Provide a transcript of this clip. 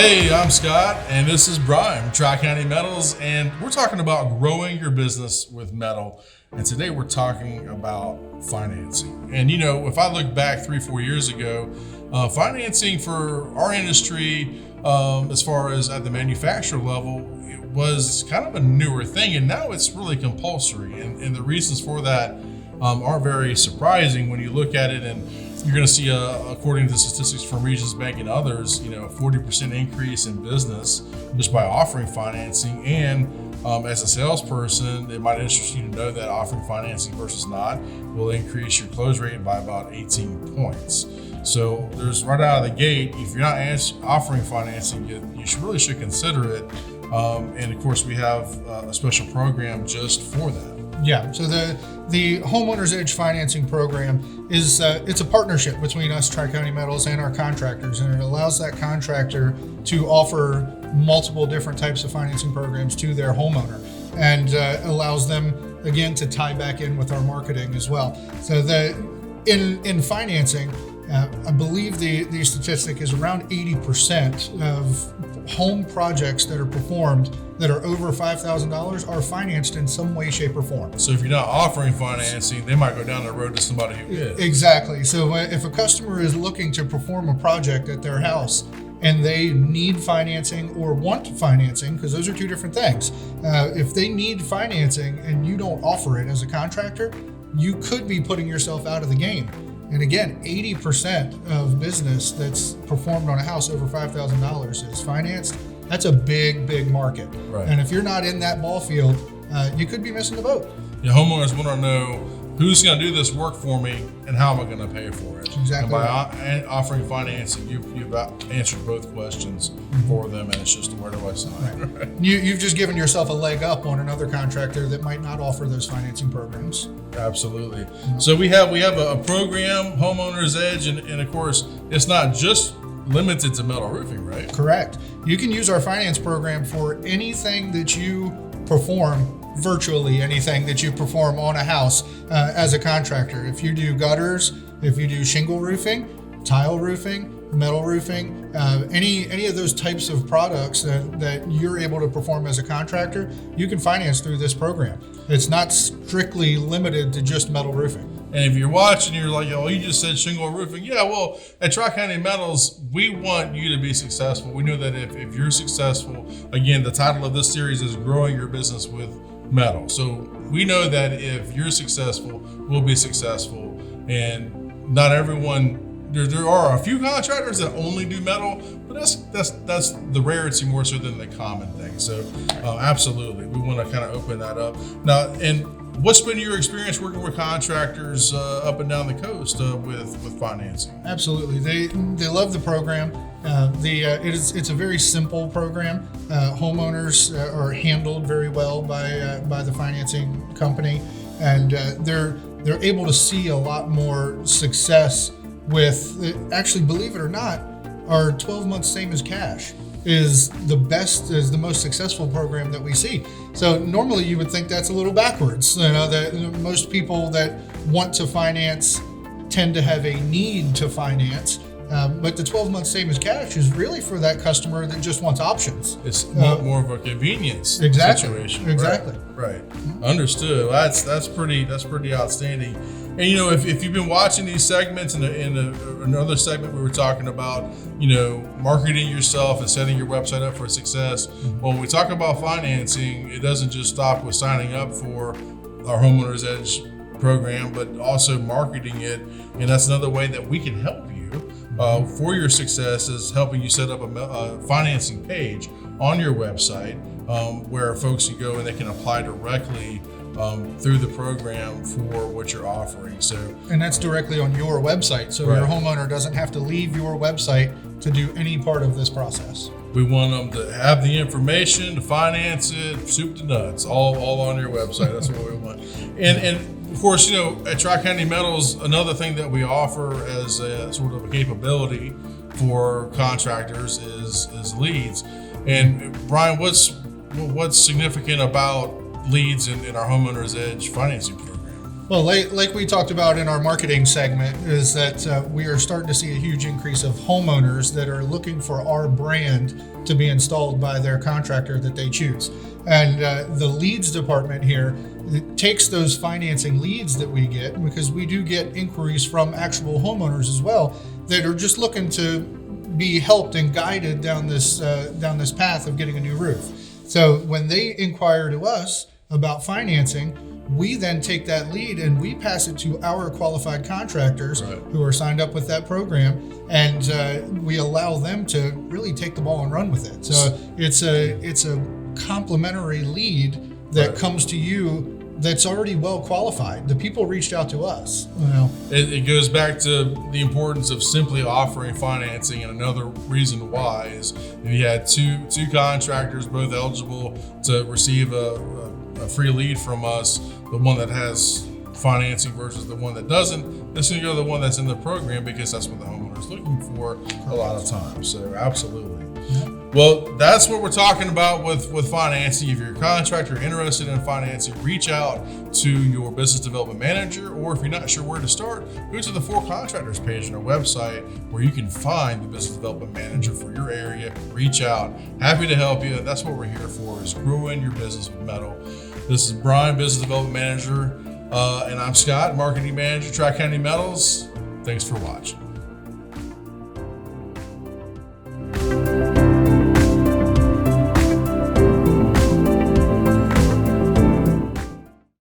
Hey, I'm Scott, and this is Brian from Tri-County Metals, and we're talking about growing your business with metal. And today we're talking about financing. And if I look back 3-4 years ago, financing for our industry, as far as at the manufacturer level, it was kind of a newer thing, and now it's really compulsory. And the reasons for that aren't very surprising when you look at it, and you're going to see, according to the statistics from Regions Bank and others, a 40% increase in business just by offering financing. And as a salesperson, it might interest you to know that offering financing versus not will increase your close rate by about 18 points. So there's right out of the gate, if you're not offering financing, you really should consider it. And of course, we have a special program just for that. Yeah, so the Homeowners Edge financing program is it's a partnership between us, Tri-County Metals, and our contractors, and it allows that contractor to offer multiple different types of financing programs to their homeowner, and allows them again to tie back in with our marketing as well. So in financing, I believe the statistic is around 80% of home projects that are performed that are over $5,000 are financed in some way, shape, or form. So if you're not offering financing, they might go down the road to somebody who is. Exactly. So if a customer is looking to perform a project at their house and they need financing or want financing, because those are two different things. If they need financing and you don't offer it as a contractor, you could be putting yourself out of the game. And again, 80% of business that's performed on a house over $5,000 is financed. That's a big, big market. Right. And if you're not in that ball field, you could be missing the boat. Homeowners want to know who's going to do this work for me and how am I going to pay for it. Exactly. And by offering financing, you've answered both questions for them, and it's just where do I sign? Right. You've just given yourself a leg up on another contractor that might not offer those financing programs. Absolutely. So we have a program, Homeowners Edge, and of course, it's not just limited to metal roofing, right? Correct. You can use our finance program for anything that you perform, virtually anything that you perform on a house as a contractor. If you do gutters, if you do shingle roofing, tile roofing, metal roofing, any of those types of products that you're able to perform as a contractor, you can finance through this program. It's not strictly limited to just metal roofing. And if you're watching, you're like, oh, you just said shingle roofing. Yeah, well, at Tri-County Metals, we want you to be successful. We know that if you're successful, again, the title of this series is Growing Your Business with Metal. So we know that if you're successful, we'll be successful. And not everyone, there are a few contractors that only do metal, but that's the rarity more so than the common thing. So absolutely, we want to kind of open that up. Now, and what's been your experience working with contractors up and down the coast with financing? Absolutely, they love the program. It's a very simple program. Homeowners are handled very well by the financing company, and they're able to see a lot more success with. Actually, believe it or not, our 12 months same as cash is the most successful program that we see. So normally you would think that's a little backwards. That most people that want to finance tend to have a need to finance. But the 12 months same as cash is really for that customer that just wants options. It's more of a convenience situation. Exactly. Right. Understood. That's pretty outstanding. And if you've been watching these segments, in another segment we were talking about, marketing yourself and setting your website up for success. When we talk about financing, it doesn't just stop with signing up for our Homeowners Edge program, but also marketing it. And that's another way that we can help you for your success, is helping you set up a financing page on your website where folks can go and they can apply directly through the program for what you're offering. And that's directly on your website, so your homeowner doesn't have to leave your website to do any part of this process. We want them to have the information to finance it, soup to nuts, all on your website. That's what we want. And of course, at Tri-County Metals, another thing that we offer as a sort of a capability for contractors is leads. And Brian, what's significant about leads in our Homeowners Edge financing program? Well, like we talked about in our marketing segment, is that we are starting to see a huge increase of homeowners that are looking for our brand to be installed by their contractor that they choose. And the leads department here takes those financing leads that we get, because we do get inquiries from actual homeowners as well that are just looking to be helped and guided down this path of getting a new roof. So when they inquire to us about financing, we then take that lead and we pass it to our qualified contractors who are signed up with that program, and we allow them to really take the ball and run with it. So it's a complimentary lead that comes to you that's already well qualified. The people reached out to us. It goes back to the importance of simply offering financing, and another reason why is if you had two contractors both eligible to receive a free lead from us, the one that has financing versus the one that doesn't, it's going to go to the one that's in the program, because that's what the homeowner is looking for a lot of times. So absolutely. Well, that's what we're talking about with financing. If you're a contractor interested in financing, reach out to your business development manager, or if you're not sure where to start, go to the For Contractors page on our website where you can find the business development manager for your area. Reach out. Happy to help you. That's what we're here for, is growing your business with metal. This is Brian, business development manager, and I'm Scott, marketing manager, Tri-County Metals. Thanks for watching.